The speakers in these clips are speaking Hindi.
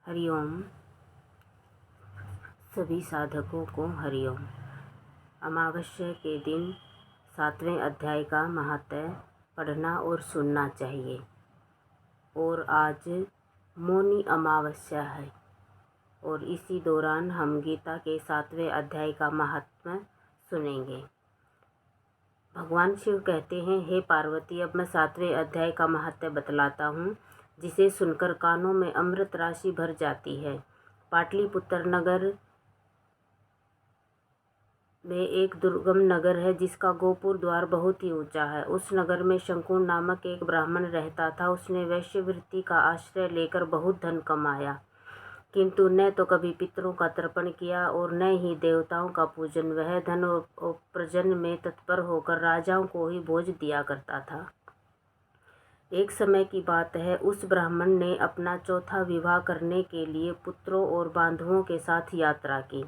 हरिओम। सभी साधकों को हरिओम। अमावस्या के दिन 7वें अध्याय का महात्म्य पढ़ना और सुनना चाहिए। और आज मौनी अमावस्या है और इसी दौरान हम गीता के 7वें अध्याय का महात्म्य सुनेंगे। भगवान शिव कहते हैं, हे पार्वती, अब मैं 7वें अध्याय का महत्व बतलाता हूँ, जिसे सुनकर कानों में अमृत राशि भर जाती है। पाटलिपुत्र नगर में एक दुर्गम नगर है जिसका गोपुर द्वार बहुत ही ऊंचा है। उस नगर में शंकुन नामक एक ब्राह्मण रहता था। उसने वैश्यवृत्ति का आश्रय लेकर बहुत धन कमाया, किंतु न तो कभी पितरों का तर्पण किया और न ही देवताओं का पूजन। वह धन और प्रजन में तत्पर होकर राजाओं को ही भोज दिया करता था। एक समय की बात है, उस ब्राह्मण ने अपना चौथा विवाह करने के लिए पुत्रों और बांधुओं के साथ यात्रा की।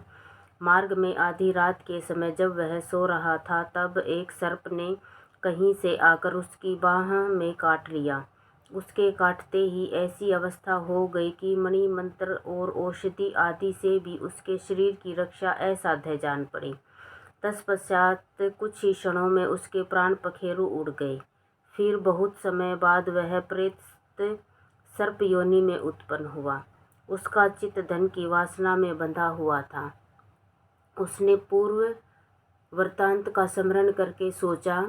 मार्ग में आधी रात के समय जब वह सो रहा था, तब एक सर्प ने कहीं से आकर उसकी बाह में काट लिया। उसके काटते ही ऐसी अवस्था हो गई कि मणि मंत्र और औषधि आदि से भी उसके शरीर की रक्षा असाध्य जान पड़ी। तत्पश्चात कुछ ही क्षणों में उसके प्राण पखेरु उड़ गए। फिर बहुत समय बाद वह प्रेत सर्प योनि में उत्पन्न हुआ। उसका चित्त धन की वासना में बंधा हुआ था। उसने पूर्व वृत्तांत का स्मरण करके सोचा,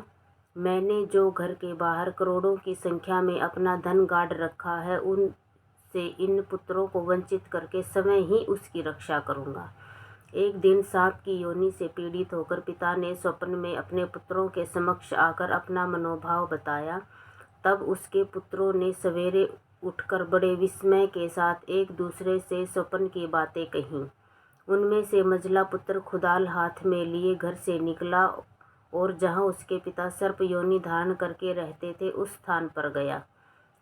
मैंने जो घर के बाहर करोड़ों की संख्या में अपना धन गाड़ रखा है, उनसे इन पुत्रों को वंचित करके समय ही उसकी रक्षा करूँगा। एक दिन सांप की योनि से पीड़ित होकर पिता ने स्वप्न में अपने पुत्रों के समक्ष आकर अपना मनोभाव बताया। तब उसके पुत्रों ने सवेरे उठकर बड़े विस्मय के साथ एक दूसरे से स्वप्न की बातें कहीं। उनमें से मझला पुत्र खुदाल हाथ में लिए घर से निकला और जहाँ उसके पिता सर्प योनि धारण करके रहते थे, उस स्थान पर गया।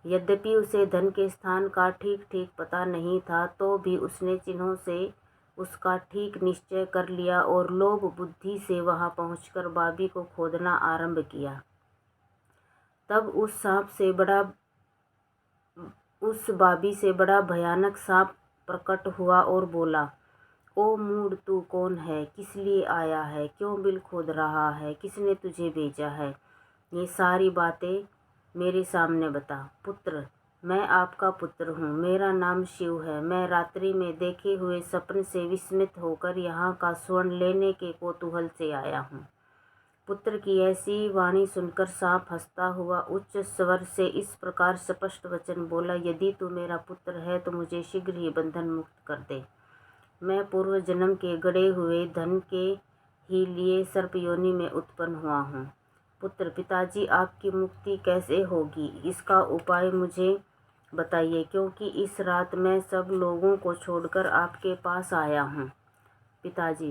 यद्यपि उसे धन के स्थान का ठीक ठीक पता नहीं था, तो भी उसने चिन्हों से उसका ठीक निश्चय कर लिया और लोभ बुद्धि से वहां पहुंचकर बाबी को खोदना आरंभ किया। तब उस बाबी से बड़ा भयानक सांप प्रकट हुआ और बोला, ओ मूढ़, तू कौन है? किस लिए आया है? क्यों बिल खोद रहा है? किसने तुझे भेजा है? ये सारी बातें मेरे सामने बता। पुत्र, मैं आपका पुत्र हूँ। मेरा नाम शिव है। मैं रात्रि में देखे हुए सपन से विस्मित होकर यहाँ का स्वर्ण लेने के कौतूहल से आया हूँ। पुत्र की ऐसी वाणी सुनकर सांप हंसता हुआ उच्च स्वर से इस प्रकार स्पष्ट वचन बोला, यदि तू मेरा पुत्र है तो मुझे शीघ्र ही बंधन मुक्त कर दे। मैं पूर्व जन्म के गड़े हुए धन के ही लिए सर्प योनि में उत्पन्न हुआ हूँ। पुत्र, पिताजी, आपकी मुक्ति कैसे होगी, इसका उपाय मुझे बताइए, क्योंकि इस रात मैं सब लोगों को छोड़कर आपके पास आया हूँ। पिताजी,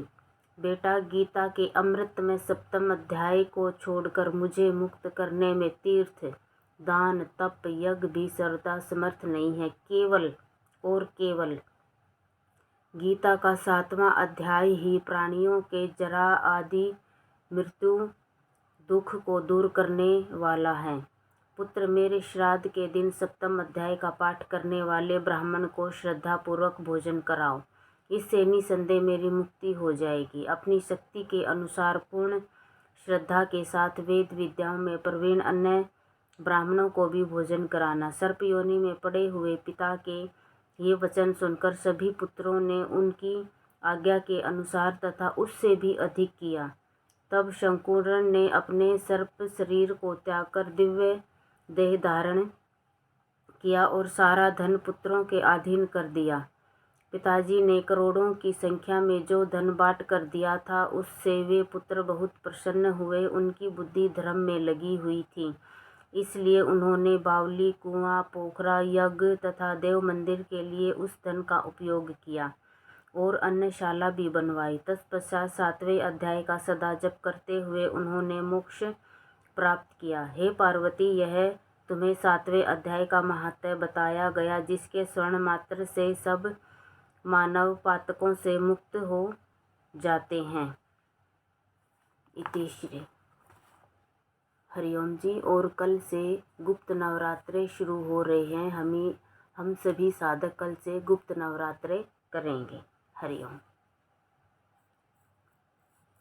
बेटा, गीता के अमृत में 7वें अध्याय को छोड़कर मुझे मुक्त करने में तीर्थ, दान, तप, यज्ञ भी सर्वदा समर्थ नहीं है। केवल और केवल गीता का 7वां अध्याय ही प्राणियों के जरा आदि मृत्यु दुख को दूर करने वाला है। पुत्र, मेरे श्राद्ध के दिन 7वें अध्याय का पाठ करने वाले ब्राह्मण को श्रद्धापूर्वक भोजन कराओ। इससे निसंदेह मेरी मुक्ति हो जाएगी। अपनी शक्ति के अनुसार पूर्ण श्रद्धा के साथ वेद विद्याओं में प्रवीण अन्य ब्राह्मणों को भी भोजन कराना। सर्प योनि में पड़े हुए पिता के ये वचन सुनकर सभी पुत्रों ने उनकी आज्ञा के अनुसार तथा उससे भी अधिक किया। तब शंकुरण ने अपने सर्प शरीर को त्याग कर दिव्य देह धारण किया और सारा धन पुत्रों के अधीन कर दिया। पिताजी ने करोड़ों की संख्या में जो धन बांट कर दिया था, उससे वे पुत्र बहुत प्रसन्न हुए। उनकी बुद्धि धर्म में लगी हुई थी, इसलिए उन्होंने बावली, कुआं, पोखरा, यज्ञ तथा देव मंदिर के लिए उस धन का उपयोग किया और अन्नशाला भी बनवाई। तत्पश्चात 7वें अध्याय का सदा जप करते हुए उन्होंने मोक्ष प्राप्त किया। हे पार्वती, यह तुम्हें 7वें अध्याय का महात्म्य बताया गया, जिसके स्वर्ण मात्र से सब मानव पातकों से मुक्त हो जाते हैं। इति श्री हरिओम जी। और कल से गुप्त नवरात्रे शुरू हो रहे हैं। हम सभी साधक कल से गुप्त नवरात्रे करेंगे।